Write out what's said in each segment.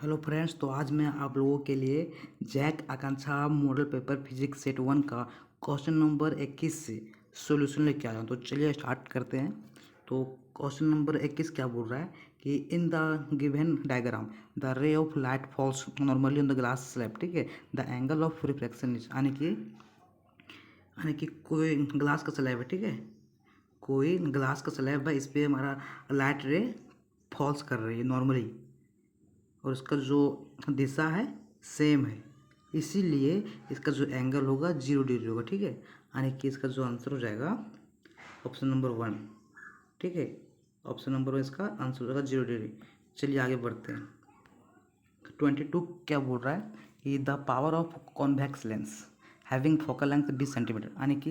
Hello friends, तो आज मैं आप लोगों के लिए जैक आकांक्षा मॉडल पेपर फिजिक्स सेट 1 का क्वेश्चन नंबर 21 से सॉल्यूशन लेके आया हूँ। तो चलिए स्टार्ट करते हैं। तो क्वेश्चन नंबर 21 क्या बोल रहा है कि in the given diagram the ray of light falls normally on the glass slab. ठीक है, the angle of reflection is यानी कि कोई ग्लास का स्लैब है। ठीक है, कोई ग्लास का स्लैब है, इस पर हमारा लाइट रे फॉल्स कर रही है नॉर्मली, और उसका जो दिशा है सेम है, इसीलिए इसका जो एंगल होगा 0 डिग्री होगा। ठीक है, यानी कि इसका जो आंसर हो जाएगा ऑप्शन नंबर 1। ठीक है, ऑप्शन नंबर 1 इसका आंसर हो जाएगा 0 डिग्री। चलिए आगे बढ़ते हैं। 22 क्या बोल रहा है कि the power of convex lens having focal length 20 centimetre, यानी कि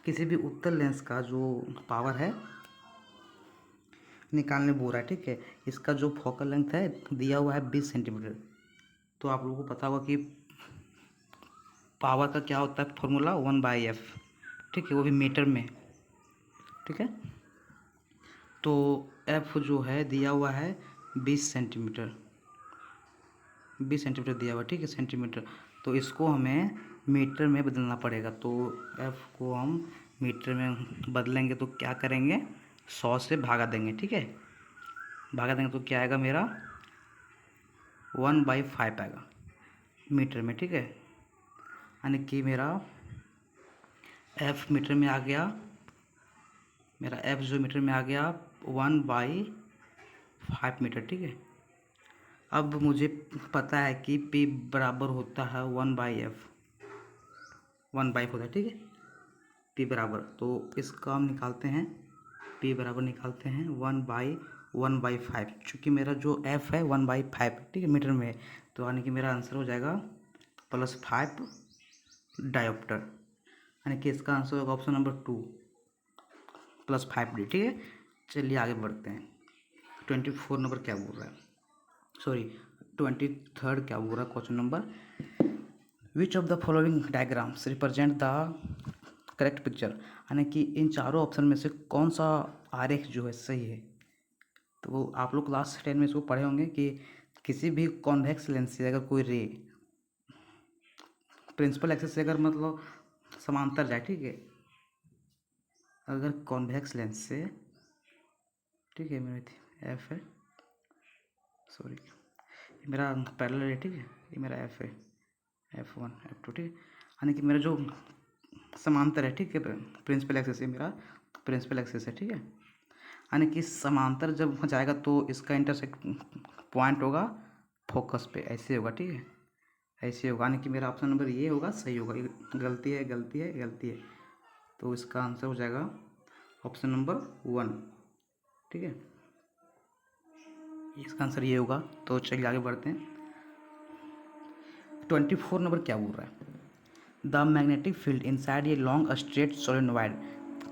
किसी भी उत्तल लेंस का जो पावर है निकालने बोल रहा है। ठीक है, इसका जो फोकल लेंथ है दिया हुआ है 20 सेंटीमीटर। तो आप लोगों को पता होगा कि पावर का क्या होता है फॉर्मूला 1/f। ठीक है, वो भी मीटर में। ठीक है, तो f जो है दिया हुआ है 20 सेंटीमीटर, 20 सेंटीमीटर दिया हुआ। ठीक है, सेंटीमीटर, तो इसको हमें मीटर में बदलना पड़ेगा। तो f को हम मीटर में बदलेंगे तो क्या करेंगे, 100 से भागा देंगे। ठीक है, भागा देंगे तो क्या आएगा मेरा 1/5 आएगा मीटर में। ठीक है, यानी कि मेरा f मीटर में आ गया, मेरा f जो मीटर में आ गया 1/5 मीटर। ठीक है, अब मुझे पता है कि p बराबर होता है 1/f, 1/5 होता है। ठीक है, p बराबर, तो इसका हम निकालते हैं, p बराबर निकालते हैं 1/5, चूँकि मेरा जो f है 1/5, ठीक है, मीटर में है, तो यानी कि मेरा आंसर हो जाएगा +5 डायोप्टर, यानी कि इसका आंसर होगा ऑप्शन नंबर 2 +5d। ठीक है, चलिए आगे बढ़ते हैं। 24 नंबर क्या बोल रहा है, सॉरी 23 क्या बोल रहा है question number, which of the following diagrams represent the correct picture, यानी कि इन चारों ऑप्शन में से कौन सा आरेख जो है सही है। तो आप लोग क्लास 10 में इसको पढ़े होंगे कि किसी भी कॉन्वेक्स लेंस से अगर कोई रे प्रिंसिपल एक्सिस से अगर मतलब समांतर जाए, ठीक है, अगर कॉन्वेक्स लेंस से, ठीक है, मेरा एफ है, सॉरी ये मेरा पैरेलल है। ठीक है, ये मेरा एफ है, F1 F2। ठीक है, यानी कि मेरा जो समांतर है, ठीक है, प्रिंसिपल एक्सिस है, मेरा प्रिंसिपल एक्सिस है। ठीक है, यानी कि समांतर जब हो जाएगा तो इसका इंटरसेक्ट पॉइंट होगा फोकस पे, ऐसे होगा। ठीक है, ऐसे होगा, यानी कि मेरा ऑप्शन नंबर ये होगा, सही होगा। ये गलती है, गलती है, गलती है, तो इसका आंसर हो जाएगा ऑप्शन नंबर 1। ठीक है, इसका आंसर ये होगा। तो चलिए आगे बढ़ते हैं। 24 नंबर क्या बोल रहा है, the magnetic field inside a long straight solenoid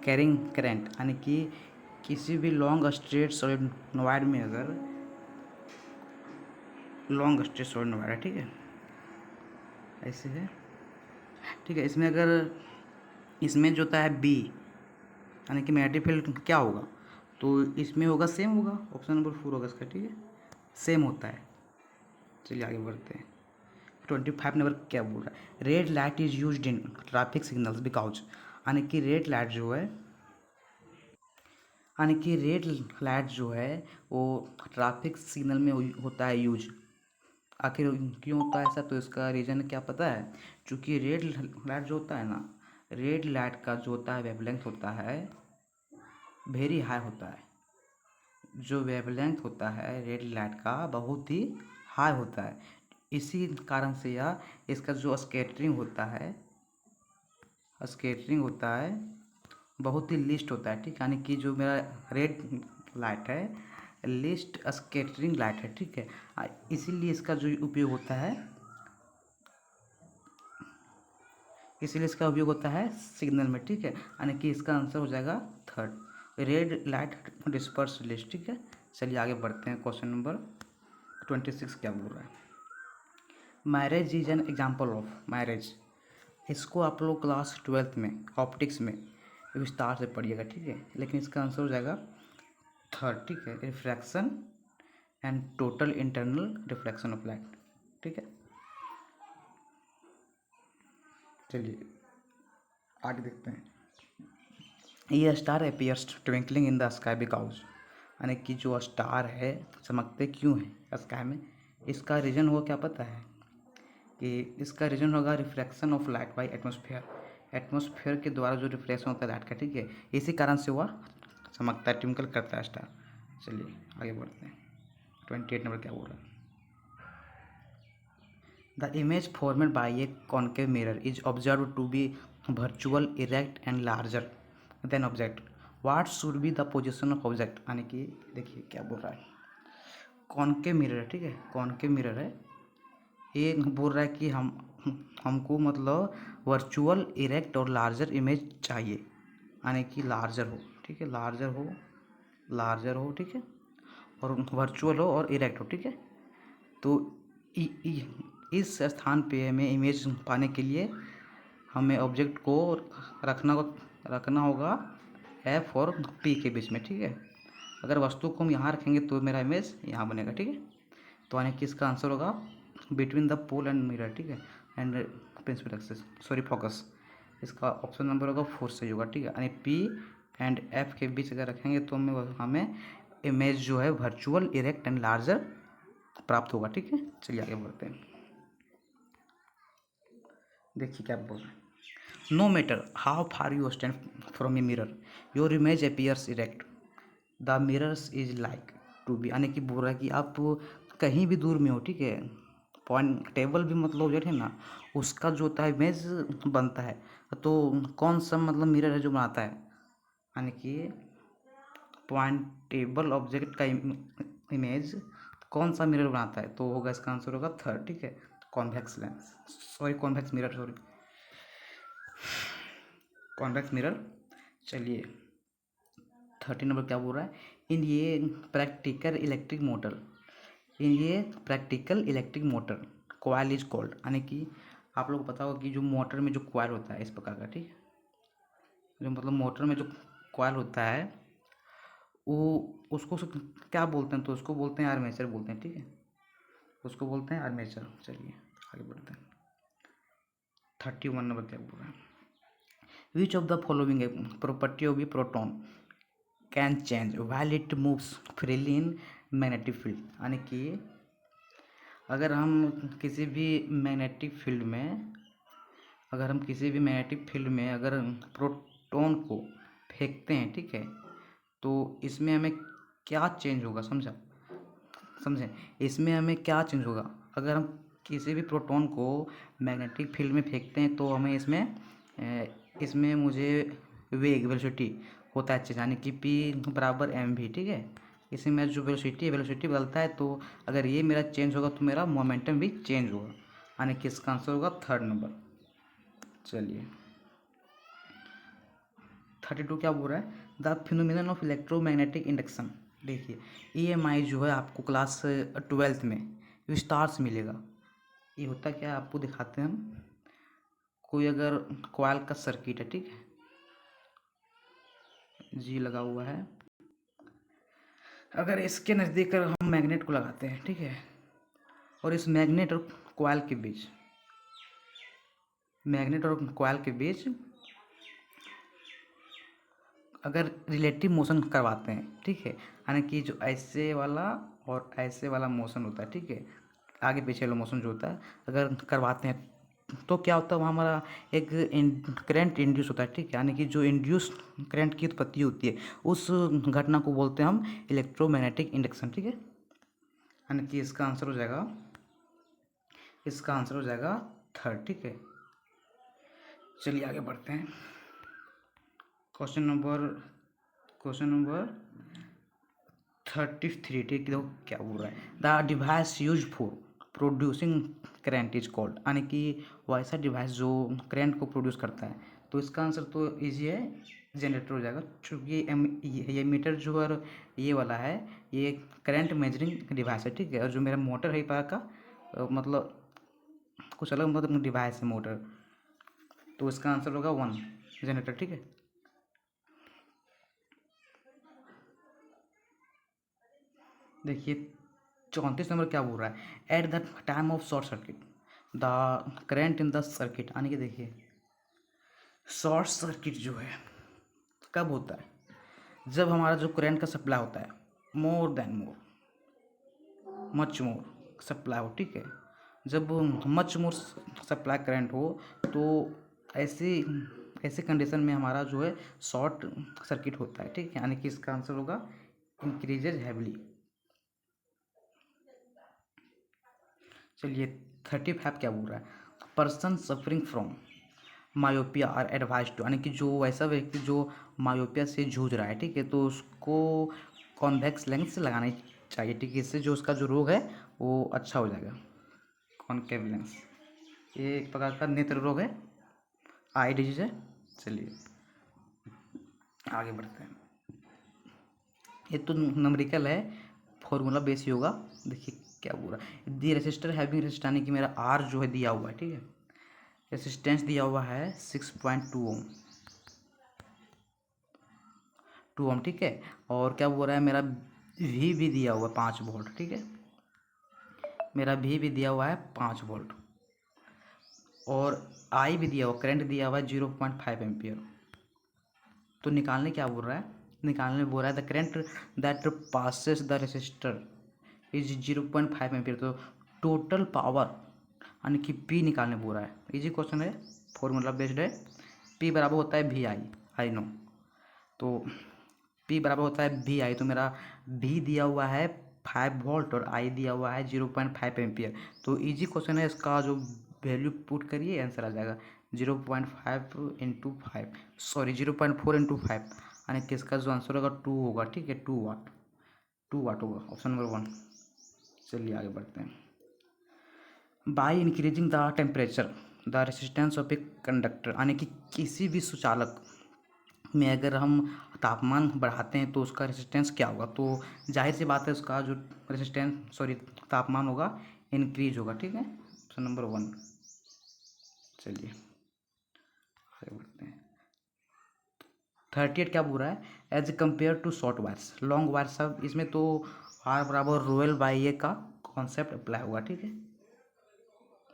carrying current, यानी कि किसी भी लॉन्ग स्ट्रेट सोलेनोइड में अगर लॉन्ग स्ट्रेट सोलेनोइड है, ठीक है, ऐसे है। ठीक है, इसमें अगर इसमें जो होता है बी, यानी कि मैग्नेटिक फील्ड क्या होगा, तो इसमें होगा सेम होगा, ऑप्शन नंबर 4 होगा इसका। ठीक है, सेम होता है। चलिए आगे बढ़ते हैं। 25 नंबर क्या बोल रहा है, red light is used in traffic signals because, यानी कि रेड लाइट जो है, यानी कि रेड लाइट जो है वो ट्रैफिक सिग्नल में होता है यूज। आखिर क्यों होता है ऐसा, तो इसका रीज़न क्या पता है, क्योंकि रेड लाइट जो होता है ना, रेड लाइट का जो होता है वेवलेंथ होता है वेरी हाई होता है। जो वेवलेंथ होता है रेड लाइट का बहुत ही हाई होता है, इसी कारण से यह इसका जो स्केटरिंग होता है बहुत ही लिस्ट होता है। ठीक, यानी कि जो मेरा रेड लाइट है लिस्ट स्केटरिंग लाइट है। ठीक है, इसीलिए इसका जो उपयोग होता है, इसीलिए इसका उपयोग होता है सिग्नल में। ठीक है, यानी कि इसका आंसर हो जाएगा 3 रेड लाइट डिस्पर्स लिस्ट। ठीक है, चलिए आगे बढ़ते हैं। क्वेश्चन नंबर 26 क्या बोल रहा है, marriage is an example of marriage, इसको आप लोग क्लास 12th में ऑप्टिक्स में विस्तार से पढ़िएगा। ठीक है, लेकिन इसका आंसर हो जाएगा 3। ठीक है, refraction and total internal reflection of light. ठीक है, चलिए आगे देखते हैं। ये star appears twinkling in the sky because, यानी कि जो स्टार है चमकते क्यों हैं स्काई में, इसका रीज़न हो क्या पता है कि इसका रीज़न होगा reflection of light by atmosphere. Atmosphere के द्वारा जो रिफ्लेक्शन होता है लाइट का, ठीक है, इसी कारण से वह चमकता है, ट्विंकल करता है स्टार। चलिए आगे बढ़ते हैं। 28 नंबर क्या बोल रहा है। The image formed by a concave mirror is observe to be virtual, erect and larger than object. What should be the position of object, यानी कि देखिए क्या बोल रहा है। कॉन्केव मिरर है, ठीक है, कॉन्केव मिरर है, ये बोल रहा है कि हमको मतलब वर्चुअल, इरेक्ट और लार्जर इमेज चाहिए, यानी कि लार्जर हो, ठीक है, लार्जर हो, ठीक है, और वर्चुअल हो और इरेक्ट हो, ठीक है। तो इस स्थान पे हमें इमेज पाने के लिए हमें ऑब्जेक्ट को रखना होगा एफ और पी के बीच में, ठीक है। अगर वस्तु को हम यहाँ रखेंगे तो मेरा इमेज यहाँ बनेगा, ठीक है। तो यानी कि इसका आंसर होगा between the pole and mirror, ठीक है, and principal axis, sorry focus. इसका ऑप्शन नंबर होगा 4 सही होगा, ठीक है। यानी पी एंड एफ के बीच अगर रखेंगे तो हमें इमेज जो है वर्चुअल, इरेक्ट एंड लार्जर प्राप्त होगा, ठीक है। चलिए आगे बढ़ते हैं। देखिए क्या बोल रहे हैं। No matter how far you stand from a mirror your image appears erect, the mirrors is like to be, यानी कि बोल रहा है कि आप कहीं भी दूर में हो, ठीक है, पॉइंट टेबल भी मतलब ऑब्जेक्ट है ना, उसका जो होता है इमेज बनता है। तो कौन सा मतलब मिरर है जो बनाता है, यानी कि पॉइंट टेबल ऑब्जेक्ट का इमेज कौन सा मिरर बनाता है, तो होगा इसका आंसर होगा थर्ड, ठीक है, convex lens, sorry convex mirror, sorry convex mirror. चलिए 30 नंबर क्या बोल रहा है। इन ये practical electric motor coil is called, यानी कि आप लोग को पता होगा कि जो मोटर में जो कॉइल होता है इस प्रकार का, ठीक है, जो मतलब मोटर में जो कॉइल होता है वो उसको क्या बोलते हैं, तो उसको बोलते हैं आर्मेचर बोलते हैं, ठीक है, उसको बोलते हैं आर्मेचर। चलिए आगे बढ़ते हैं। 31 नंबर क्या बोल रहे हैं। Which of the following property of A proton can change while it moves freely in magnetic field, यानी कि अगर हम किसी भी मैग्नेटिक फील्ड में अगर प्रोटॉन को फेंकते हैं, ठीक है, तो इसमें हमें क्या चेंज होगा, समझें, इसमें हमें क्या चेंज होगा। अगर हम किसी भी प्रोटॉन को मैग्नेटिक फील्ड में फेंकते हैं तो हमें इसमें मुझे वेग वेलोसिटी होता है चेंज, यानी कि पी बराबर एम वी, ठीक है। इसमें मेरा जो वेलोसिटी बदलता है, तो अगर ये मेरा चेंज होगा तो मेरा मोमेंटम भी चेंज होगा, यानी कि इसका आंसर होगा 3rd नंबर। चलिए 32 क्या बोल रहा है। The phenomenon of electromagnetic induction, देखिए EMI जो है आपको क्लास 12th में विस्तार से मिलेगा। ये होता क्या है आपको दिखाते हैं हम। कोई अगर कॉइल का सर्किट है, ठीक है, जी लगा हुआ है, अगर इसके नज़दीक हम मैग्नेट को लगाते हैं, ठीक है, और इस मैग्नेट और कॉइल के बीच अगर रिलेटिव मोशन करवाते हैं, ठीक है, यानी कि जो ऐसे वाला और ऐसे वाला मोशन होता है, ठीक है, आगे पीछे वाला मोशन जो होता है अगर करवाते हैं तो क्या होता है, वहाँ हमारा एक करंट इंड्यूस होता है, ठीक है, यानी कि जो इंड्यूस करंट की उत्पत्ति होती है उस घटना को बोलते हैं हम इलेक्ट्रोमैग्नेटिक इंडक्शन, ठीक है, यानी कि इसका आंसर हो जाएगा 3rd, ठीक है। चलिए आगे बढ़ते हैं। क्वेश्चन नंबर 33, ठीक है, क्या बोल रहा है। The device use for producing current is called, यानी कि वैसा डिवाइस जो करंट को प्रोड्यूस करता है, तो इसका आंसर तो इजी है, जनरेटर हो जाएगा, क्योंकि ये मीटर जो है ये वाला है, ये करंट मेजरिंग डिवाइस है, ठीक है, और जो मेरा मोटर है पावर का मतलब कुछ अलग मतलब डिवाइस है मोटर, तो इसका आंसर होगा 1 जनरेटर, ठीक है। देखिए 34 नंबर क्या बोल रहा है, at the time of short circuit the current in the circuit, यानी कि देखिए शॉर्ट सर्किट जो है कब होता है, जब हमारा जो करंट का सप्लाई होता है मोर देन मोर, मच मोर सप्लाई हो, ठीक है। जब मच मोर सप्लाई करंट हो तो ऐसी ऐसे कंडीशन में हमारा जो है शॉर्ट सर्किट होता है, ठीक है। यानी कि इसका आंसर होगा इंक्रीजेज हैवली। चलिए 35 क्या बोल रहा है, person suffering from myopia are advise to, यानी कि जो वैसा व्यक्ति जो मायोपिया से जूझ रहा है, ठीक है, तो उसको कॉन्वेक्स लेंस लगानी चाहिए, ठीक है। इससे जो उसका जो रोग है वो अच्छा हो जाएगा। कॉनकेव लेंस ये एक प्रकार का नेत्र रोग है, आई डिजीज है। चलिए आगे बढ़ते हैं। ये तो नंबरिकल है, फॉर्मूला बेस ही होगा। देखिए क्या बोल रहा है, दी रेसिस्टर हैविंग रेसिस्टर, यानी कि मेरा आर जो है दिया हुआ है, ठीक है। रेसिस्टेंस दिया हुआ है 6.2 ओम, 2 ओम, ठीक है। और क्या बोल रहा है, मेरा वी भी दिया हुआ है 5 वोल्ट, ठीक है। मेरा वी भी दिया हुआ है 5 वोल्ट, और आई भी दिया हुआ, करंट दिया हुआ है 0.5 एम्पियर। तो निकालने क्या बोल रहा है, निकालने बोल रहा है the current that passes the resistor is 0.5 ampere. तो टोटल पावर यानी कि पी निकालने बोल रहा है। इजी क्वेश्चन है, फॉर्मूला बेस्ड है। पी बराबर होता है वी आई नो। तो पी बराबर होता है वी आई, तो मेरा वी दिया हुआ है 5 वोल्ट और आई दिया हुआ है 0.5 एम्पियर। तो इजी क्वेश्चन है, इसका जो वैल्यू पुट करिए आंसर आ जाएगा 0.5 इंटू 5, सॉरी 0.4 इंटू 5, यानी कि इसका जो आंसर होगा 2 होगा, ठीक है। 2 वाट, 2 वाट होगा, ऑप्शन नंबर 1। चलिए आगे बढ़ते हैं। By increasing the temperature the resistance of a conductor, यानी कि किसी भी सुचालक में अगर हम तापमान बढ़ाते हैं तो उसका रेसिस्टेंस क्या होगा। तो जाहिर सी बात है उसका जो रेसिस्टेंस सॉरी तापमान होगा इंक्रीज होगा, ठीक है। Option number 1। चलिए आगे बढ़ते हैं। 38 क्या बोल रहा है, as compare to short wires long wire, सब इसमें तो आर बराबर रोयल बाई ए का कॉन्सेप्ट अप्लाई होगा, ठीक है।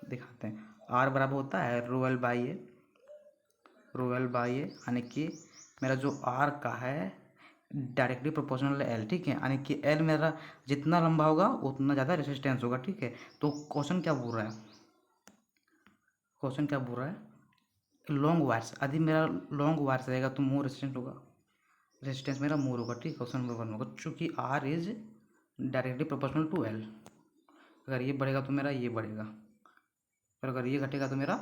दिखाते हैं, आर बराबर होता है rho L by A, rho L by A, यानी कि मेरा जो आर का है डायरेक्टली प्रोपोर्शनल एल, ठीक है। यानी कि एल मेरा जितना लंबा होगा उतना ज़्यादा रेसिस्टेंस होगा, ठीक है। तो क्वेश्चन क्या बोल रहा है, क्वेश्चन क्या बोल रहा है, लॉन्ग वायर्स यदि मेरा लॉन्ग वायर्स रहेगा तो मोर रेसिस्टेंस होगा, रेजिस्टेंस मेरा मोर होगा, ठीक है। ऑप्शन नंबर 1 होगा, चूँकि R is directly proportional to L. अगर ये बढ़ेगा तो मेरा ये बढ़ेगा, और अगर ये घटेगा तो मेरा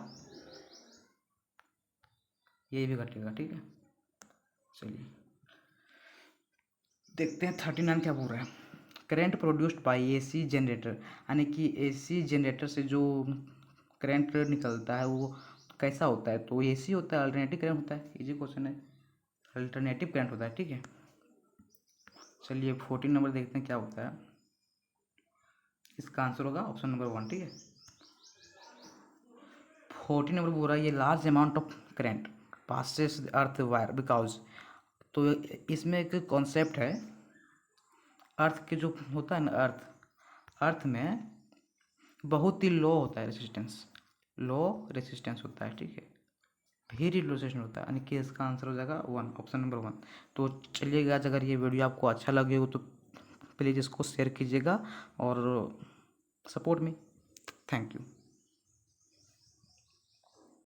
ये भी घटेगा, ठीक है। चलिए देखते हैं 39 क्या बोल रहा है, current produced by AC generator, यानी कि एसी जनरेटर से जो करंट निकलता है वो कैसा होता है, तो एसी होता है, अल्टरनेटिव करंट होता है। इजी क्वेश्चन है, अल्टरनेटिव करंट होता है, ठीक है। चलिए 14 नंबर देखते हैं क्या होता है, इसका आंसर होगा ऑप्शन नंबर 1, ठीक है। 14 नंबर बोल रहा है ये large amount of current passes earth wire because, तो इसमें एक कॉन्सेप्ट है, अर्थ के जो होता है ना, अर्थ में बहुत ही लो होता है रेसिस्टेंस, लो रेसिस्टेंस होता है, ठीक है। वेरी लो रेसिस्टेंस होता है, यानी कि इसका आंसर हो जाएगा 1, ऑप्शन नंबर 1। तो चलिएगा, अगर ये वीडियो आपको अच्छा लगे हो तो प्लीज़ इसको शेयर कीजिएगा और सपोर्ट में। Thank you.